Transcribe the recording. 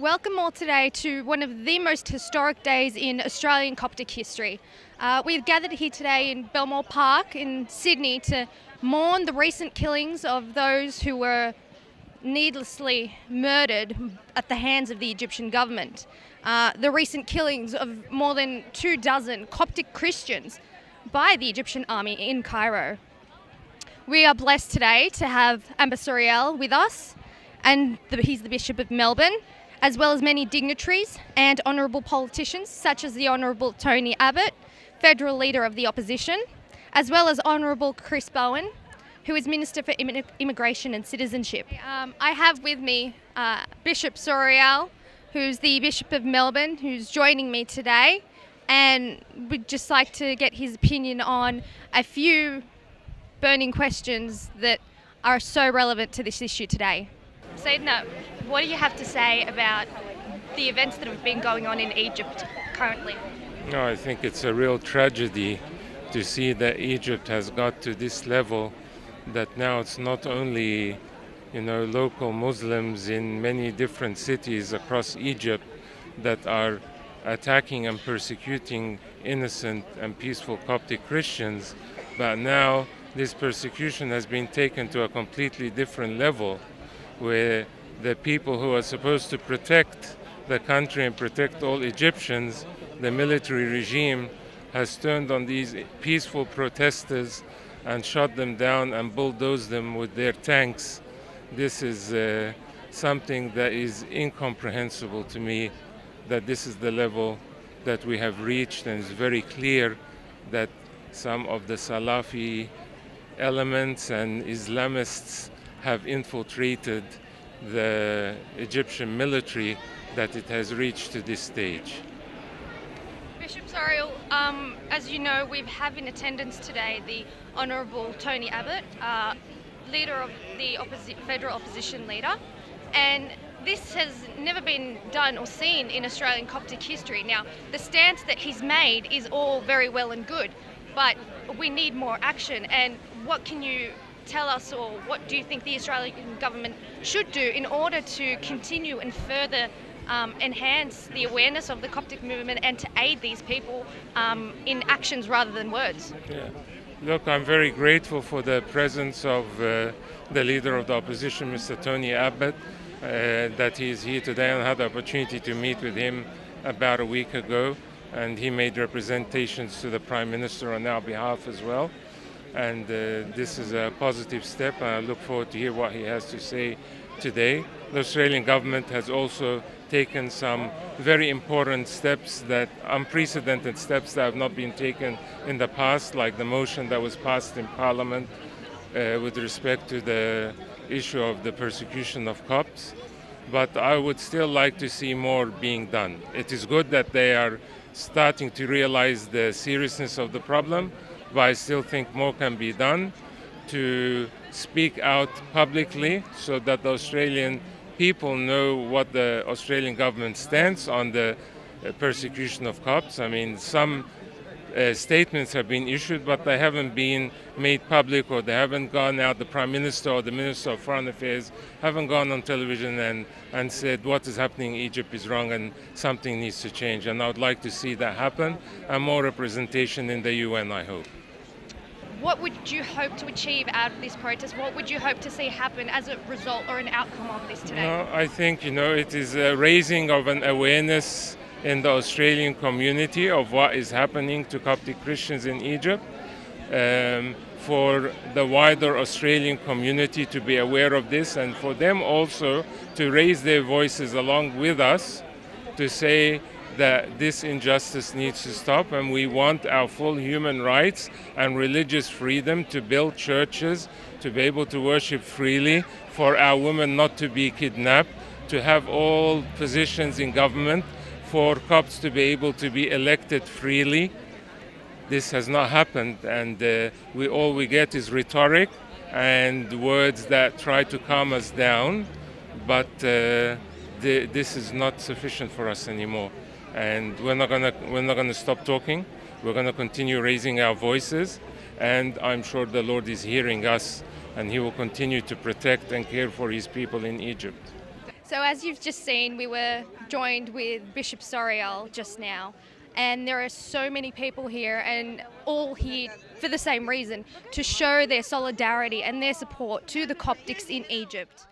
Welcome all today to one of the most historic days in Australian Coptic history. We've gathered here today in Belmore Park in Sydney to mourn the recent killings of those who were needlessly murdered at the hands of the Egyptian government. The recent killings of more than 24 Coptic Christians by the Egyptian army in Cairo. We are blessed today to have Suriel with us, and he's the Bishop of Melbourne, as well as many dignitaries and honourable politicians such as the Honourable Tony Abbott, Federal Leader of the Opposition, as well as Honourable Chris Bowen, who is Minister for Immigration and Citizenship. I have with me Bishop Suriel, who's the Bishop of Melbourne, who's joining me today, and we'd just like to get his opinion on a few burning questions that are so relevant to this issue today. Sayyidina, what do you have to say about the events that have been going on in Egypt currently? No, I think it's a real tragedy to see that Egypt has got to this level, that now it's not only, local Muslims in many different cities across Egypt that are attacking and persecuting innocent and peaceful Coptic Christians, but now this persecution has been taken to a completely different level, where the people who are supposed to protect the country and protect all Egyptians, the military regime has turned on these peaceful protesters and shot them down and bulldozed them with their tanks. This is something that is incomprehensible to me, that this is the level that we have reached, and it's very clear that some of the Salafi elements and Islamists have infiltrated the Egyptian military, that it has reached to this stage. Bishop Suriel, as you know, we have in attendance today the Honourable Tony Abbott, leader of the federal opposition leader, and this has never been done or seen in Australian Coptic history. Now, the stance that he's made is all very well and good, but we need more action. And what can you tell us, or what do you think the Australian government should do in order to continue and further enhance the awareness of the Coptic movement and to aid these people in actions rather than words? Yeah. Look, I'm very grateful for the presence of the leader of the opposition, Mr. Tony Abbott, that he is here today, and I had the opportunity to meet with him about a week ago, and he made representations to the Prime Minister on our behalf as well. And this is a positive step, and I look forward to hear what he has to say today. The Australian government has also taken some very important steps, that unprecedented steps that have not been taken in the past, like the motion that was passed in Parliament with respect to the issue of the persecution of Copts. But I would still like to see more being done. It is good that they are starting to realize the seriousness of the problem, but I still think more can be done to speak out publicly so that the Australian people know what the Australian government stands on the persecution of Copts. I mean, some statements have been issued, but they haven't been made public, or they haven't gone out. The Prime Minister or the Minister of Foreign Affairs haven't gone on television and said what is happening in Egypt is wrong and something needs to change. And I would like to see that happen, and more representation in the UN, I hope. What would you hope to achieve out of this protest? What would you hope to see happen as a result or an outcome of this today? No, I think, it is a raising of an awareness in the Australian community of what is happening to Coptic Christians in Egypt, for the wider Australian community to be aware of this, and for them also to raise their voices along with us to say that this injustice needs to stop, and we want our full human rights and religious freedom to build churches, to be able to worship freely, for our women not to be kidnapped, to have all positions in government, for Copts to be able to be elected freely. This has not happened, and all we get is rhetoric and words that try to calm us down, but this is not sufficient for us anymore. And we're not gonna stop talking. We're gonna continue raising our voices, and I'm sure the Lord is hearing us, and He will continue to protect and care for His people in Egypt. So as you've just seen, we were joined with Bishop Suriel just now, and there are so many people here, and all here for the same reason, to show their solidarity and their support to the Coptics in Egypt.